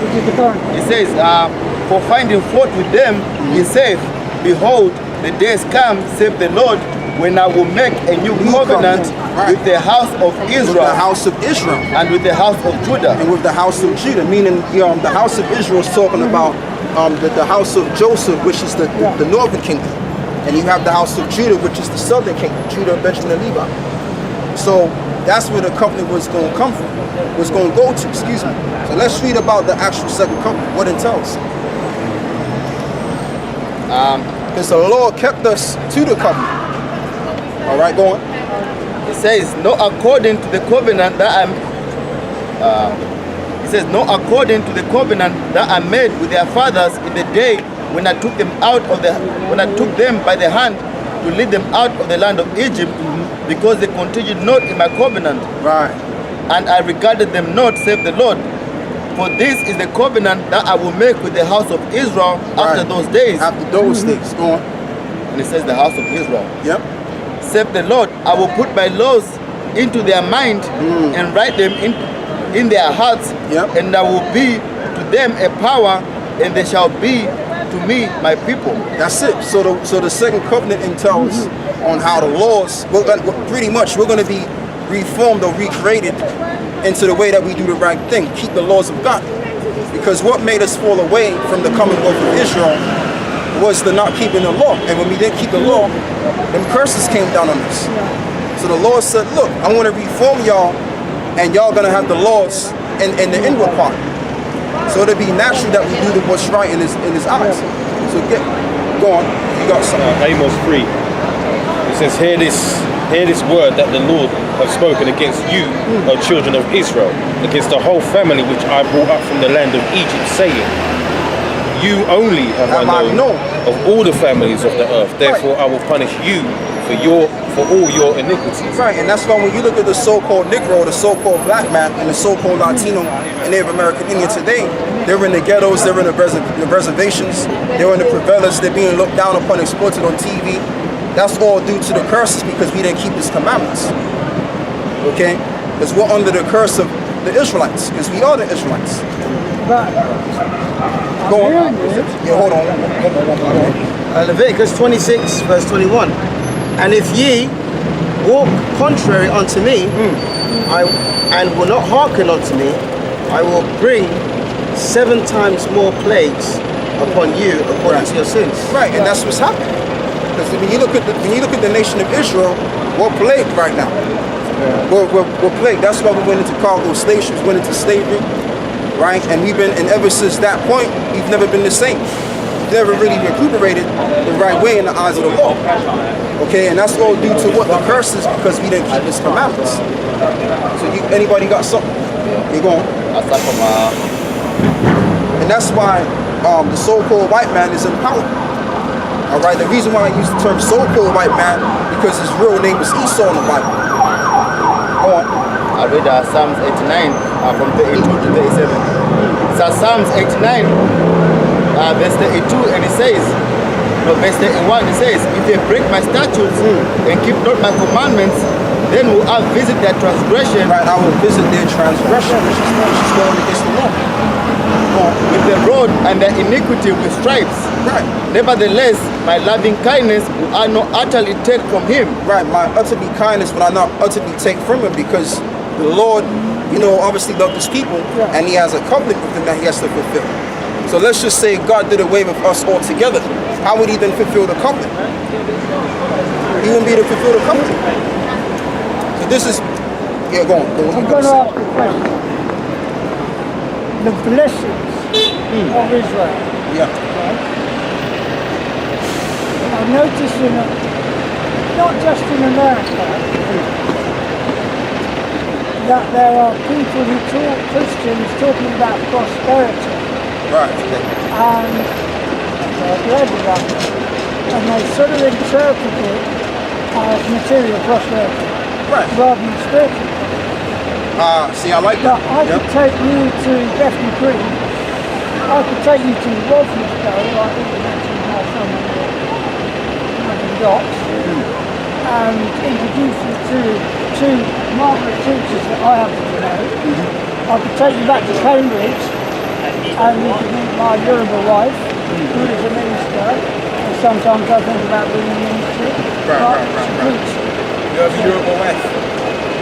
Which is the current. It says, for finding fault with them, he saith, behold, the days come, saith the Lord, when I will make a new covenant with the house of Israel. With the house of Israel. And with the house of Judah. And with the house of Judah, meaning the house of Israel is talking about the house of Joseph, which is the northern kingdom. And you have the house of Judah, which is the southern kingdom, Judah, Benjamin, and Levi. So that's where the covenant was going to come from, was going to go to, excuse me. So let's read about the actual second covenant, what it entails. Because the Lord kept us to the covenant. All right, go on. It says, no, according to the covenant that it says, no, according to the covenant that I made with their fathers in the day when I took them by the hand to lead them out of the land of Egypt, because they continued not in my covenant. Right. And I regarded them not, saith the Lord. For this is the covenant that I will make with the house of Israel after those days. After those days, go on. And it says the house of Israel. Yep. Saith the Lord, I will put my laws into their mind and write them in their hearts, and I will be to them a power, and they shall be to me my people. That's it. So the second covenant entails on how the laws, pretty much we're going to be reformed or recreated into the way that we do the right thing, keep the laws of God. Because what made us fall away from the Commonwealth of Israel was the not keeping the law. And when we didn't keep the law, them curses came down on us. So the Lord said, look, I want to reform y'all, and y'all going to have the laws in the inward part. So it'll be natural that we do what's right in his eyes. So go on, you got something. Amos 3. It says, hear this word that the Lord have spoken against you, O children of Israel, against the whole family which I brought up from the land of Egypt, saying, you only have I known of all the families of the earth. Therefore I will punish you for all your iniquities. Right, and that's why when you look at the so-called Negro, the so-called black man, and the so-called Latino and Native American Indian today, they're in the ghettos, they're in the reservations, they're in the favelas, they're being looked down upon, exploited on TV. That's all due to the curses because we didn't keep his commandments. Okay? Because we're under the curse of the Israelites, because we are the Israelites. Go on. Yeah, hold on. Leviticus 26, verse 21. And if ye walk contrary unto me, and will not hearken unto me, I will bring 7 times more plagues upon you according to your sins. Right, and that's what's happening. Because when you look at the nation of Israel, we're plagued right now. We're plagued. That's why we went into cargo stations, went into slavery, right? And ever since that point, we've never been the same. We've never really recuperated the right way in the eyes of the law. Okay, and that's all due to what the curse is because we didn't keep his commandments. So anybody got something? You go on. And that's why the so-called white man is in power. All right, the reason why I use the term so-called white man because his real name is Esau in the Bible. Go on. I read Psalms 89 from 32 to 37. So Psalms 89, verse 32, and it says, verse 31, it says, if they break my statutes and keep not my commandments, then will I visit their transgression. Right, I will visit their transgression, which is going against the law. With the rod and the iniquity with stripes. Right. Nevertheless, my loving kindness will I not utterly take from him. Right, my utterly kindness will I not utterly take from him because the Lord, obviously loved his people and he has a covenant with them that he has to fulfill. So let's just say God did away with us altogether. How would he then fulfill the covenant? He wouldn't be able to fulfill the covenant. So this is, go on. I'm going to ask a question. The blessings of Israel. Yeah. I've noticed not just in America, that there are people who talk, Christians talking about prosperity. Right. And I've read about it, and they sort of interpret it as material prosperity, rather than spiritual. See, I like that. I could take you to Bethnal Green. I could take you to Walthamstow, like you mentioned how someone having docks, and introduce you to 2 marvelous teachers that I happen to know. I could take you back to Cambridge and you can meet my Yoruba wife, who is a minister, and sometimes I think about being a minister. Right. Preach. You have a Yoruba wife.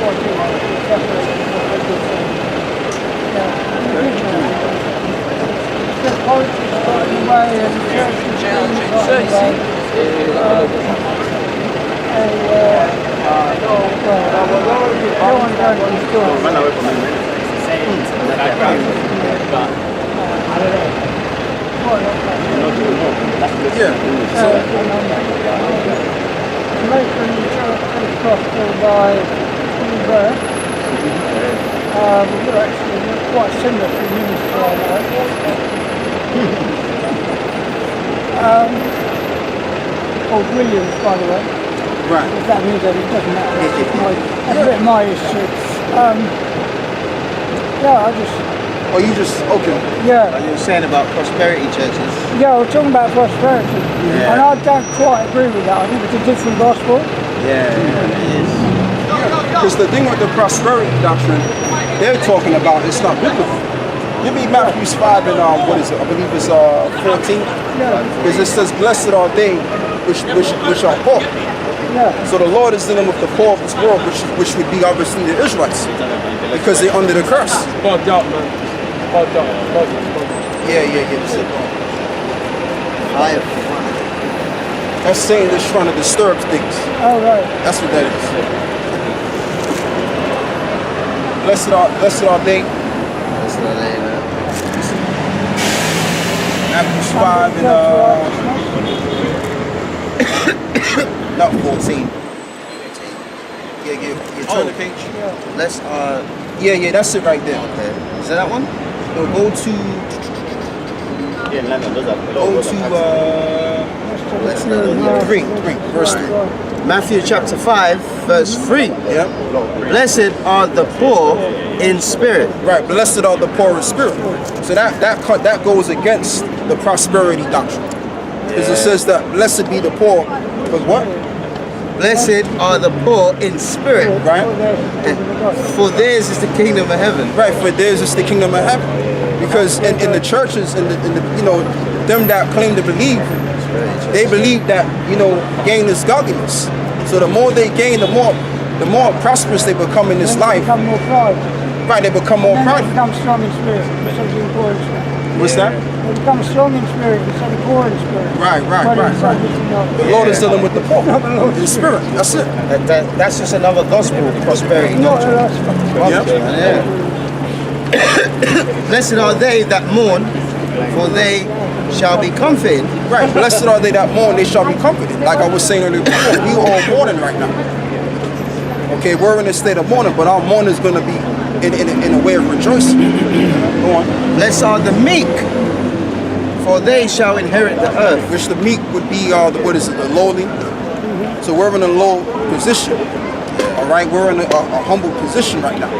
What do you know, separated from what they do. The politics got in the way and the church is got in the way. No one does these stories. Run away from me. Yeah. American Pentecostal by birth. We're actually quite similar to the ministry I know. Called Williams, by the way. Right. If that means that it doesn't matter. That's a bit my issue. Yeah, I just, Or you just okay? yeah. You were saying about prosperity churches. Yeah, we're talking about prosperity. Yeah. And I don't quite agree with that. I think it's a different gospel. Yeah, it is. Because the thing with the prosperity doctrine, they're talking about it's not biblical. Give me Matthew 5 and what is it? I believe it's 14. Yeah. Because it says, "Blessed are they which are poor." Yeah. So the Lord is dealing with the poor of this world, which would be obviously the Israelites, because they're under the curse. Bugged out, man. Bugged out. Yeah. That's it. Fire. That's saying they're trying to disturb things. Oh, right. That's what that is. Blessed are they. That's not it, man. Matthew 5 and not 14. Yeah. Oh, the page. Let's Yeah, that's it right there. okay. Is that one? No, go to Let's not 3, verse 3. Matthew chapter 5, verse 3. Yeah. Blessed are the poor in spirit. Right, blessed are the poor in spirit. So that goes against the prosperity doctrine. Because it says that blessed be the poor, but what? Blessed are the poor in spirit, Right? for theirs is the kingdom of heaven. Right, for theirs is the kingdom of heaven. Because in the churches, in the them that claim to believe, they believe that, gain is godliness. So the more they gain, the more prosperous they become in this life. Become more pride. Right, they become more And then they prideful. become strong in spirit instead of being poor in spirit. What's that? They become strong in spirit instead of poor in spirit. Right. But it's obviously not. The Lord is dealing with the poor in spirit. That's it. That's just another gospel prosperity Not doctrine. us. Yeah. Blessed are they that mourn, for they shall be comforted. Right. Blessed are they that mourn, they shall be comforted. Like I was saying earlier before, we all mourning right now. Okay, we're in a state of mourning, but our mourning is going to be in a way of rejoicing. Go on. Blessed are the meek, for they shall inherit the earth. Which the meek would be the lowly. So we're in a low position. All right, we're in a humble position right now,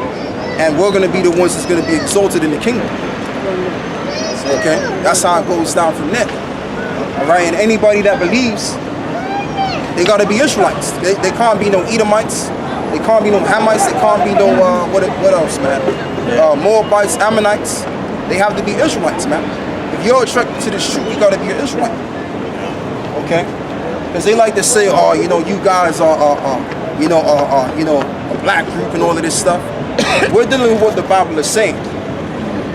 and we're going to be the ones that's going to be exalted in the kingdom. Okay, that's how it goes down from there. All right, and anybody that believes, they got to be Israelites. They can't be no Edomites. They can't be no Hamites. They can't be no what else, man? Moabites, Ammonites. They have to be Israelites, man. If you're attracted to this truth, you got to be an Israelite. Okay, because they like to say, oh, you guys are a black group and all of this stuff. We're dealing with what the Bible is saying.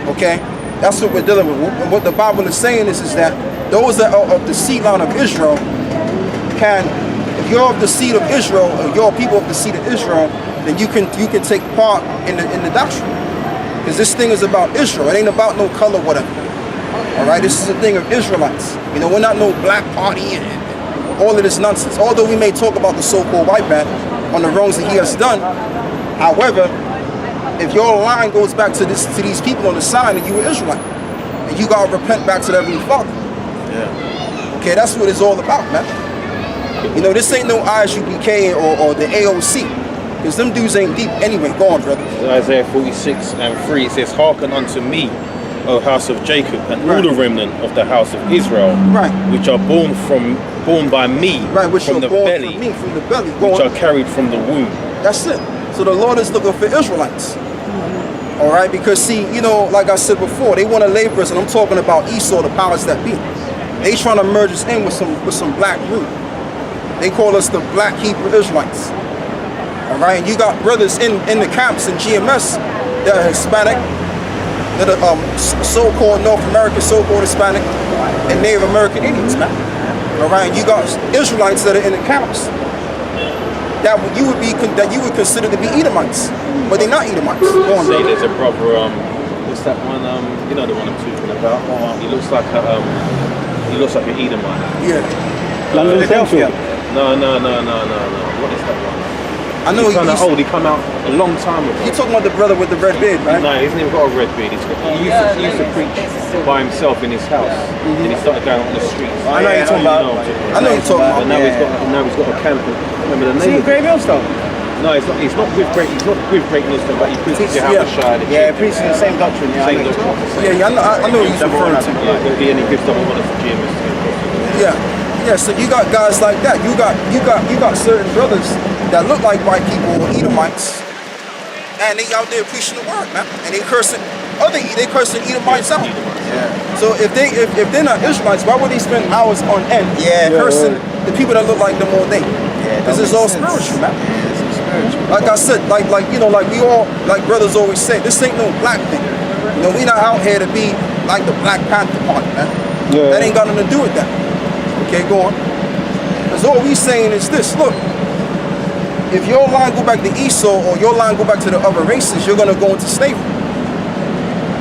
Okay, that's what we're dealing with. And what the Bible is saying is that those that are of the seed line of Israel if you're of the seed of Israel, or you're people of the seed of Israel, then you can take part in the doctrine. Because this thing is about Israel. It ain't about no color, whatever. All right, this is a thing of Israelites. We're not no black party and all of this nonsense. Although we may talk about the so-called white man on the wrongs that he has done, however, if your line goes back to these people on the side, and you were Israelite, and you gotta repent back to the Heavenly Father. Yeah. Okay, that's what it's all about, man. This ain't no ISUBK or the AOC, because them dudes ain't deep anyway. Go on, brother. Isaiah 46 and 3, it says, "Hearken unto me, O house of Jacob, and all the remnant of the house of Israel, Right. which are born by me, Right, which from are the born belly, from me, from the belly. Go which on. are carried from the womb." That's it. So the Lord is looking for Israelites. All right, because see, you know, like I said before, they want to labor us, and I'm talking about Esau, the powers that be. They trying to merge us in with some black root. They call us the Black Hebrew Israelites. All right, and you got brothers in the camps in GMS that are Hispanic, that are so-called North American, so-called Hispanic, and Native American Indians, man. All right, and you got Israelites that are in the camps that you would consider to be Edomites, but they're not Edomites. Go on, Say brother. there's a brother. What's that one? You know the one I'm talking about. He looks like a an Edomite. Yeah. London Central. No. What is that one? I know He's kind of old. He come out a long time ago. You talking about the brother with the red beard, right? No, he hasn't even got a red beard. He used to preach by himself in his house. Then he started going on the streets. I know you're talking about. I know you're talking about. And now he's got a camp. Remember the name? Grey Millstone? No, he's not with Great. He's not with Great Millstone, but he preaches how to shine. Yeah, preaching the same doctrine. Yeah, Same doctrine. Yeah, I know what he's referring to. Yeah, and he gives double honors to GMS. Yeah. So you got guys like that. You got certain brothers that look like white people or Edomites, and they out there preaching the word, man, and they cursing Edomites out. Yeah. So if they're not Israelites, why would they spend hours on end cursing the people that look like them all day? This is all spiritual, man. Like I said, like you know, like we all, like brothers always say, this ain't no black thing. You know, we not out here to be like the Black Panther Party, man. Yeah. That ain't got nothing to do with that. Okay, go on. Because all we saying is this, look, if your line go back to Esau or your line go back to the other races, you're gonna go into slavery.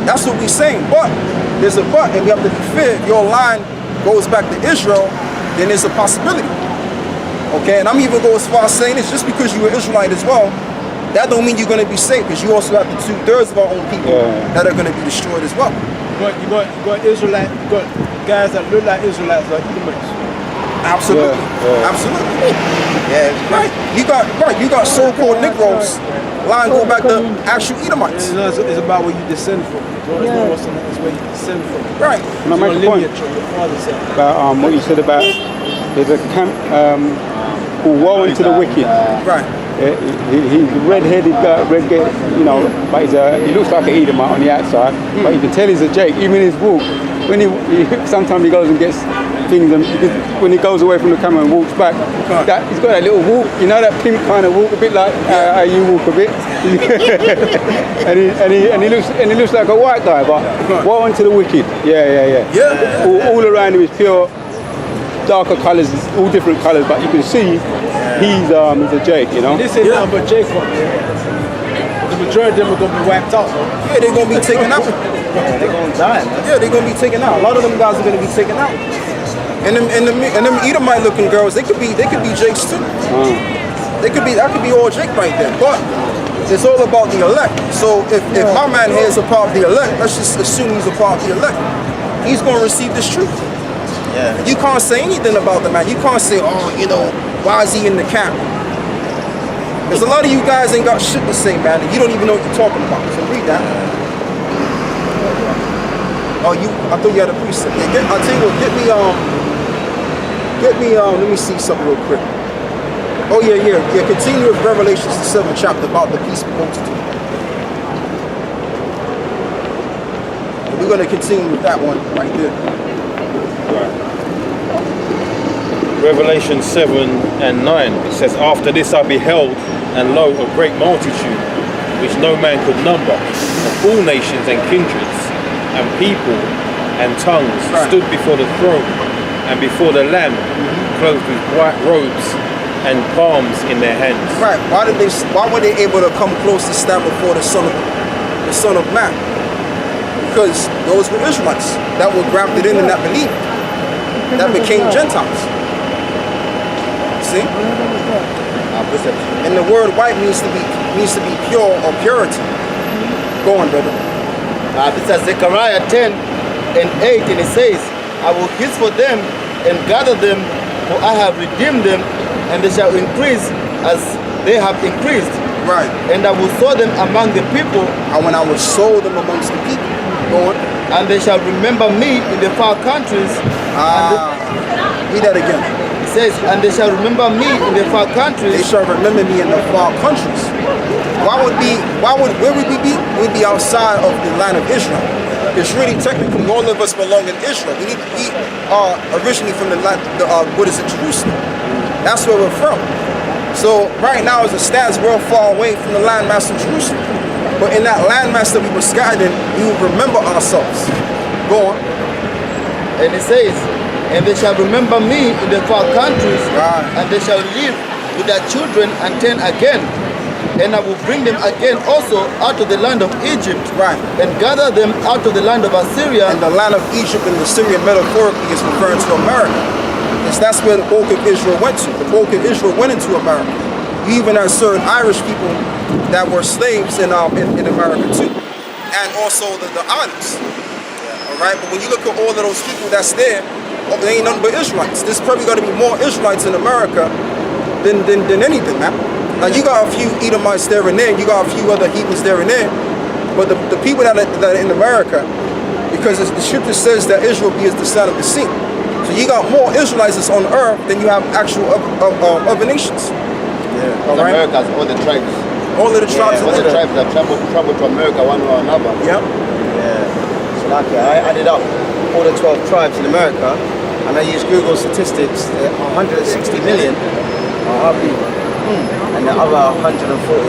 That's what we saying. But there's a but, and we have to be fair. If your line goes back to Israel, then there's a possibility. Okay, and I'm even go as far as saying this, just because you're an Israelite as well, that don't mean you're going to be safe, because you also have the 2/3 of our own people that are going to be destroyed as well. You got Israelite, you got guys that look like Israelites, like Edomites. Absolutely, absolutely. Yeah, right. You got so-called Negroes. Line go back to actual Edomites. It's about where you descend from. It's where you descend from. Right. Can I make a point Your father's side. about what you said about there's a camp called Woe into the Wicked. Right. He's a red-headed guy, you know, but he looks like an Edomite on the outside, but you can tell he's a Jake, even his walk. When sometimes he goes and gets things, and when he goes away from the camera and walks back, he's got that little walk, you know, that pimp kind of walk, a bit like how you walk a bit. and he looks like a white guy, but Woe into the Wicked. Yeah. All around him is pure darker colours, all different colours, but you can see he's a Jake, you know. This ain't nothing but Jacob. The majority of them are going to be wiped out. Yeah, they're going to be taken out. They're going to die, man. Yeah, they're going to be taken out. A lot of them guys are going to be taken out. And them Edomite looking girls, they could be Jakes too. That could be all Jake right there. But it's all about the elect. So if my man here is a part of the elect, let's just assume he's a part of the elect. He's going to receive this truth. Yeah. You can't say anything about the man. You can't say, oh, you know, why is he in the camp? Because a lot of you guys ain't got shit to say, man, and you don't even know what you're talking about. So read that. Oh, I thought you had a precept. Yeah, I'll tell you what, let me see something real quick. Oh, yeah, continue with Revelations, the 7th chapter about the peaceful multitude. We're going to continue with that one right there. Revelation 7 and 9, it says, after this I beheld, and lo, a great multitude, which no man could number, of all nations and kindreds, and people, and tongues, stood before the throne, and before the Lamb, clothed with white robes, and palms in their hands. Right, why were they able to come close to stand before the Son of Man? Because those were Israelites that were grafted in and that believed, that became Gentiles. See? And the word white means to be pure or purity. Go on, brother. This is Zechariah 10 and 8, and it says, I will hiss for them and gather them, for I have redeemed them, and they shall increase as they have increased. Right. And I will sow them among the people. And when I will sow them amongst the people. Go on. And they shall remember me in the far countries. Read that again. It says, and they shall remember me in the far countries. They shall remember me in the far countries. where would we be? We'd be outside of the land of Israel. It's really technically all of us belong in Israel. We are originally from the land, Jerusalem. That's where we're from. So right now, as it stands, we're far away from the landmass of Jerusalem. But in that landmass that we were scattered in, we will remember ourselves. Go on. And it says, and they shall remember me in the far countries, Right. and they shall live with their children and turn again. And I will bring them again also out of the land of Egypt, Right. and gather them out of the land of Assyria. And the land of Egypt and the Syria metaphorically is referring to America. Because that's where the bulk of Israel went to. The bulk of Israel went into America. You even had certain Irish people that were slaves in America too. And also the islands. All right, but when you look at all of those people that's there, they ain't nothing but Israelites. There's probably got to be more Israelites in America than anything, man. Now you got a few Edomites there and there, you got a few other Hebrews there and there, but the people that are in America, because the scripture says that Israel be as the sand of the sea. So you got more Israelites that's on earth than you have actual other nations. Yeah. All right. America has all the tribes. All of the tribes All are the there. tribes that travel to America one way or another. Yeah. So like I added up all the 12 tribes in America, and I used Google statistics. 160 million are our people, and the other 140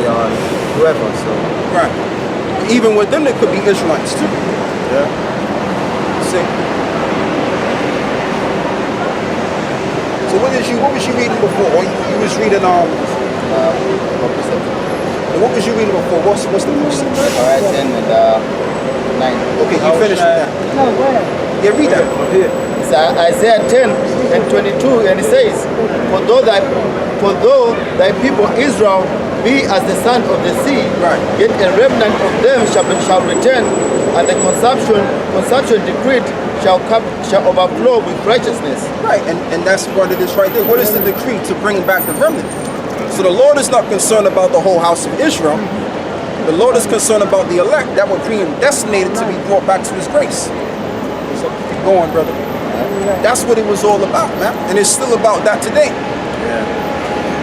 are whoever. So Right. Even with them, there could be Israelites too. yeah. See. So what was you reading before? Or you was reading what was you reading before? What's the precept? Alright, 10 and 9. Okay, you finished with that. No, where? Yeah, read that. It's Isaiah 10 and 22, and it says, For though thy people Israel be as the sand of the sea, Right. yet a remnant of them shall return, and the consumption decreed shall overflow with righteousness. Right, and that's what it is right there. What is the decree to bring back the remnant? So the Lord is not concerned about the whole house of Israel. The Lord is concerned about the elect that were predestinated to be brought back to His grace. So keep going, brother. That's what it was all about, man. And it's still about that today.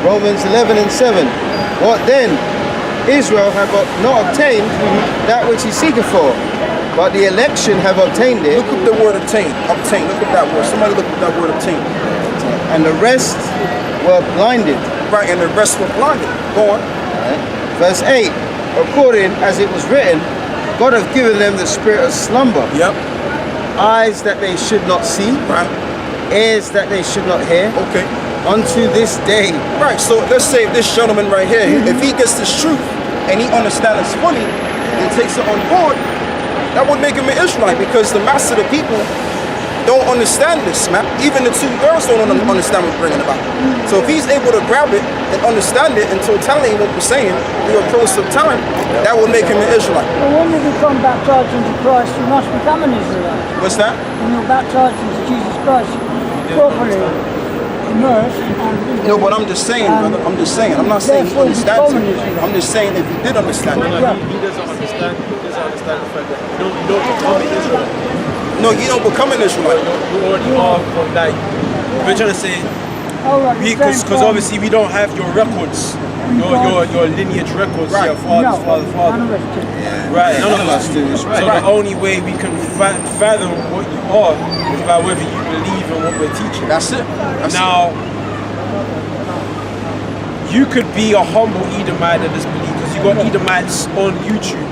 Romans 11 and 7. What then? Israel have not obtained that which he seeketh for, but the election have obtained it, Look up the word obtain. Obtain. Look up that word. Somebody look up that word obtain. and the rest were blinded. Right, and the rest were blinded. Go on. Verse 8. According as it was written, God hath given them the spirit of slumber, Yep. eyes that they should not see, Right. ears that they should not hear, Okay. unto this day. Right, so let's say if this gentleman right here, if he gets this truth and he understands it fully and takes it on board, that would make him an Israelite, because the mass of the people don't understand this, man. Even the two girls don't understand what we're bringing about. So if he's able to grab it and understand it in totality, what we're saying, through a process of time, that will make him an Israelite. Well, when you become baptized into Christ, you must become an Israelite. What's that? When you're baptized into Jesus Christ, properly immersed and No, but I'm just saying, brother. I'm just saying. I'm not saying he understands it. I'm just saying if he did understand it. Yeah. He doesn't understand. He doesn't understand the fact that you don't become an Israelite. No, you don't become an Israelite. You already are. Like we're trying to say, Oh, right, the because same obviously we don't have your records, your lineage records, Right. your father. none of us do. Right, none of us do. So the only way we can fathom what you are is by whether you believe in what we're teaching. That's it. That's Now, you could be a humble Edomite that is believe, because you got Edomites on YouTube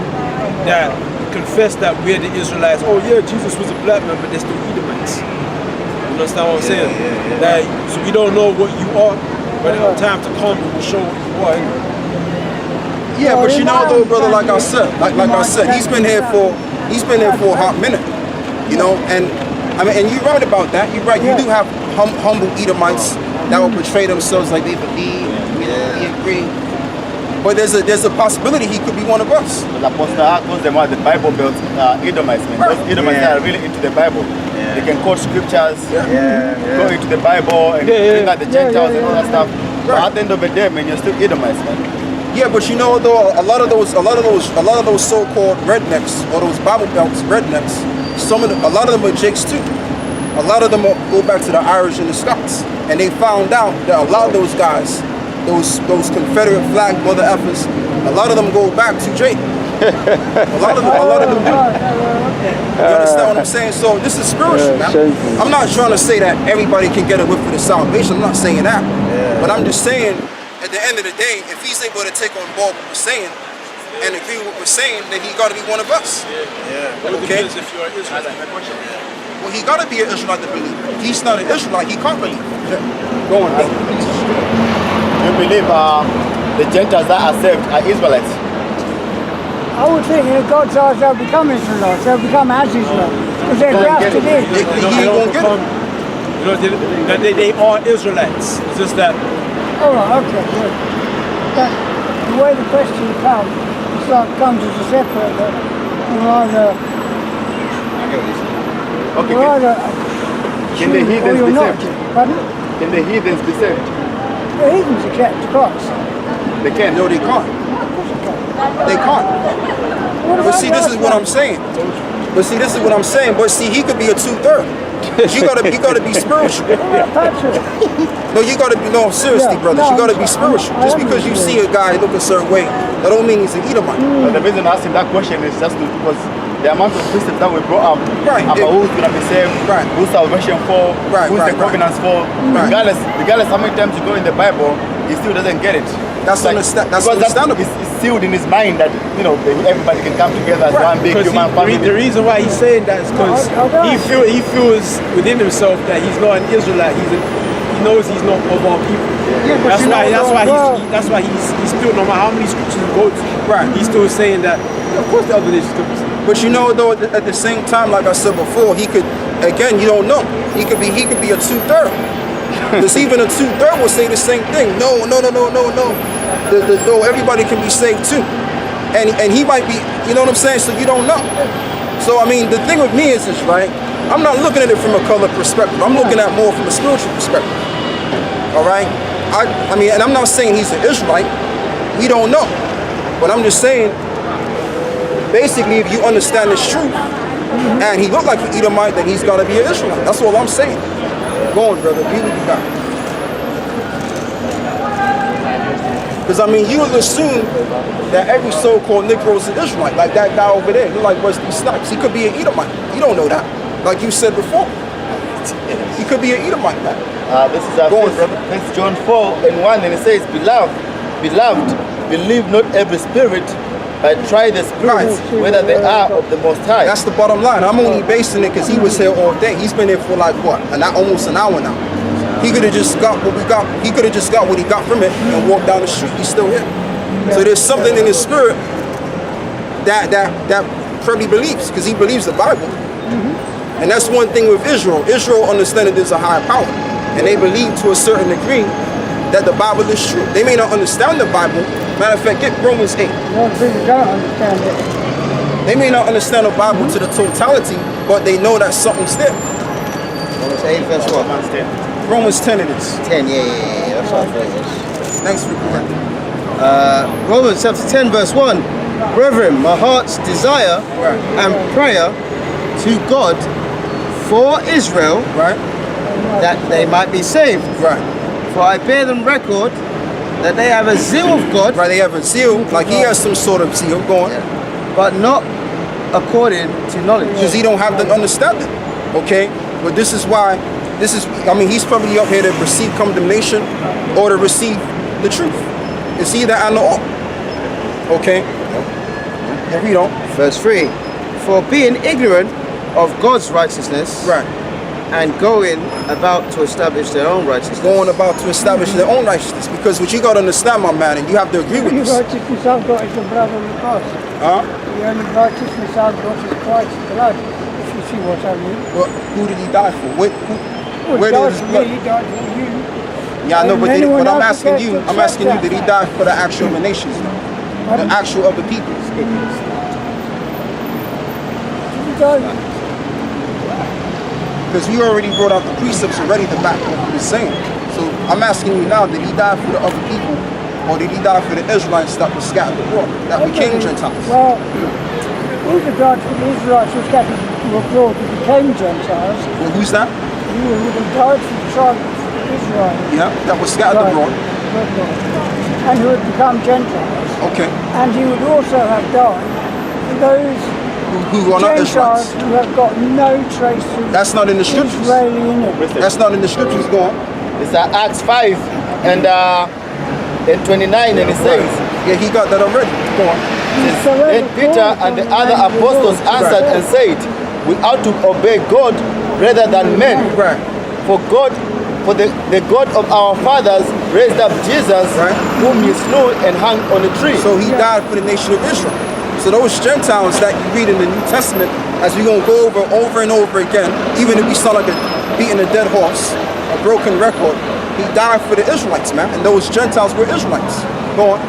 that confess that we're the Israelites. Oh yeah, Jesus was a black man, but they're still Edomites. You understand what I'm saying? Like, so we don't know what you are, but in time to come, we will show what you are. Yeah, but you know though, brother, like I said, he's been here for a hot minute, you know, and I mean, and you're right about that. You're right. You do have humble Edomites that will portray themselves like they believe, we agree. But there's a possibility he could be one of us. The Apostle Acts calls them the Bible Belt Edomites, man. Those Edomites that are really into the Bible. They can quote scriptures, go into the Bible and bring out the Gentiles and all that stuff. But at the end of the day, man, you're still Edomites, man. Yeah, but you know though, a lot of those so-called rednecks or those Bible Belts rednecks, a lot of them are Jakes too. A lot of them go back to the Irish and the Scots, and they found out that a lot of those guys, those Confederate flag mother effers, A lot of them go back to Jake. A lot of them do. You understand what I'm saying? So this is spiritual, man. Shameful. I'm not trying to say that everybody can get a whiff of the salvation. I'm not saying that. But I'm just saying, at the end of the day, if he's able to take on board what we're saying and agree with what we're saying, then he got to be one of us. What Okay. depends if you're an Israelite. Well, he got to be an Israelite to believe. If he's not an Israelite, he can't believe. Go on, bro. You believe the Gentiles that are saved are Israelites? I would think in God's eyes they'll become Israelites, they'll become as Israel, because they're grafted in. He ain't gonna get it. You know, they are Israelites. It's just that All right, okay, good. But the way the question comes, it's like comes as a separate that you're either, Okay, you're either can the Jew or heathens you're be not. saved? Pardon? Can the heathens be saved? The heathens accept Christ. They can. No, they can't. They can't. What But about see, the this is what I'm saying. But see, this is what I'm saying. But see, he could be a 2/3. You gotta be spiritual. Patrick. No, you gotta be, no, seriously, Yeah, brothers. no, You gotta I'm be sorry. spiritual. I Just am because you see spiritual. a guy look a certain way, that don't mean he's an Edomite. But the reason I asked him that question is just because the amount of Christians that we brought up Right, about it- who's gonna be saved, Right. who's salvation for, Right, who's right, the right. covenants for, Right. regardless how many times you go in the Bible, he still doesn't get it. That's that's because understandable. it's sealed in his mind that everybody can come together as Right. one big because human family. the reason why he's saying that is because No, I don't. he feels within himself that he's not an Israelite. He knows he's not of our people. Yeah, but That's why he's still, no matter how many scriptures he goes to, Right. he's still saying that. Of course, the other nations could be saved. But you know, though, at the same time, like I said before, he could, again, you don't know. He could be a 2/3. Because even a 2/3 will say the same thing. No. No, everybody can be saved too. And he might be, you know what I'm saying? So you don't know. So I mean, the thing with me is this, right? I'm not looking at it from a color perspective. I'm looking at more from a spiritual perspective. All right? I mean, and I'm not saying he's an Israelite. We don't know. But I'm just saying, basically, if you understand this truth, and he looked like an Edomite, then he's got to be an Israelite. That's all I'm saying. Go on, brother. Be what you got. Because, I mean, you would assume that every so-called Negro is an Israelite. Like that guy over there. You're like Wesley Snipes. He could be an Edomite. You don't know that. Like you said before. He could be an Edomite, man. This is our Go on, first, brother. First John 4:1, and it says, Beloved, believe not every spirit, but try the spirits, whether they are of the Most High. That's the bottom line. I'm only basing it because he was here all day. He's been here for like what? Almost an hour now. He could have just got what we got. He could have just got what he got from it and walked down the street. He's still here. So there's something in his spirit that probably believes, because he believes the Bible. And that's one thing with Israel. Israel understands there's a higher power, and they believe to a certain degree that the Bible is true. They may not understand the Bible. Matter of fact, get Romans 8. Most people don't understand it. They may not understand the Bible to the totality, but they know that something's there. Romans 8 verse 1. Romans 10 it is. 10, yeah. That's what it is. Thanks for correcting. Romans chapter 10 verse 1. Brethren, my heart's desire and prayer to God for Israel, Right? that they might be saved. Right. For I bear them record that they have a zeal of God, Right, they have a zeal, like he has some sort of zeal going, but not according to knowledge. because he don't have the understanding. Okay? But this is why, I mean, he's probably up here to receive condemnation or to receive the truth. It's either and or. Okay? Yeah, read on. Verse 3. For being ignorant of God's righteousness, Right. and going about to establish their own righteousness. Going about to establish their own righteousness. Because what you got to understand, my man, and you have to agree with The this. righteousness I've got is the blood of the cross. Huh? The only righteousness I've got is Christ's blood, if you see what I mean. But who did he die for? Where Well, did died his for blood? me, he died for you. Yeah, I know, And but anyone I'm else asking that you, accepts that. did he die for the actual of the nations? The actual of the people? He died. Because we already brought out the precepts already to back what he was saying. So I'm asking you now, did he die for the other people? Or did he die for the Israelites that were scattered abroad, that became Gentiles? Well, he would have died for the Israelites who scattered abroad who became Gentiles. Well, who's that? He would have died for the tribe of Israel. Yeah, that was scattered abroad. And who had become Gentiles. Okay. And he would also have died for those Who are not Gentiles Israelites. who have got no trace of That's not in the scriptures. Israeli in it. That's not in the scriptures. Go on. It's Acts 5 and 29, and it says, Yeah, he got that already. Go on. then Peter and the other apostles answered and said, we ought to obey God rather than men. Right. For the God of our fathers raised up Jesus, Right. whom he slew and hung on a tree. So he died for the nation of Israel. So those Gentiles that you read in the New Testament, as we're going to go over and over again, even if we sound like beating a dead horse, a broken record, he died for the Israelites, man. And those Gentiles were Israelites. Go on.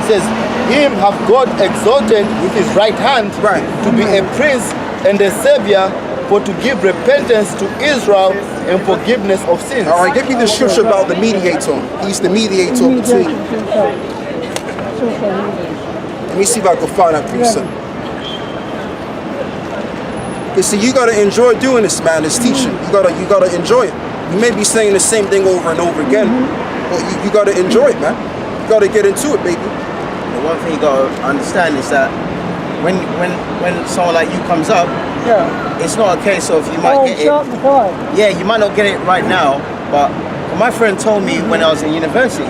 It says, him have God exalted with his right hand Right. to be a prince and a savior, for to give repentance to Israel and forgiveness of sins. All right, give me the scripture about the mediator. He's the mediator between. Let me see if I can find that precept. You see, you gotta enjoy doing this, man. This teaching, you gotta enjoy it. You may be saying the same thing over and over again, but you gotta enjoy it, man. You gotta get into it, baby. The one thing you gotta understand is that when someone like you comes up, Yeah. it's not a case of you might Oh, get it. sharp the fire. Yeah, you might not get it right now, but my friend told me when I was in university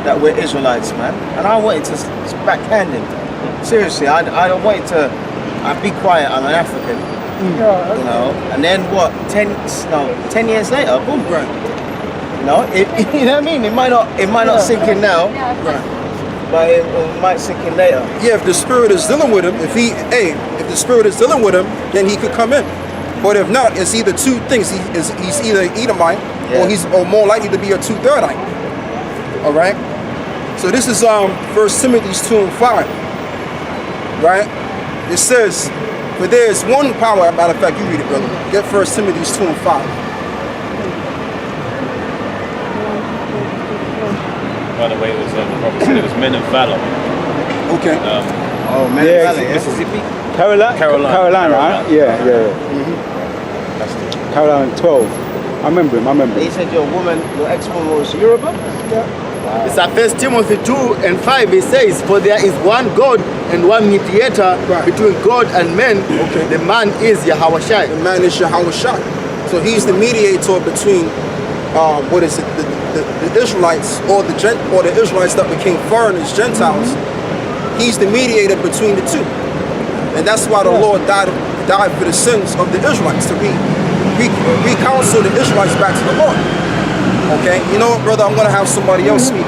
that we're Israelites, man, and I wanted to backhand him. Seriously, I don't want to. I'd be quiet. I'm an African, Yeah. you know. And then what? 10 years later, boom, Right. you know. You know what I mean? It might not sink in now, Right. but it might sink in later. Yeah, if the spirit is dealing with him, if the spirit is dealing with him, then he could come in. But if not, it's either two things. He's either Edomite or more likely to be a 2/3ite. All right. So this is 1 Timothy 2:5. Right. It says, "For there is one power." Matter of fact, you read it, brother. Get 1 Timothy 2:5. By the way, it was the prophet said it was men of valor. Okay. Oh man, Yeah, Valley, Mississippi. Carolina, Carolina. right? Yeah. That's the Carolina 12. I remember him. He said your ex-woman was Yoruba. It's 1 Timothy 2 and 5. It says, for there is one God and one mediator between God and men. Okay. The man is Yahweh Shai. The man is Yahweh Shai. So he's the mediator between the Israelites or the Israelites that became foreigners, Gentiles. He's the mediator between the two. And that's why the Lord died for the sins of the Israelites, to recounsel the Israelites back to the Lord. Okay, you know what, brother? I'm gonna have somebody else speak.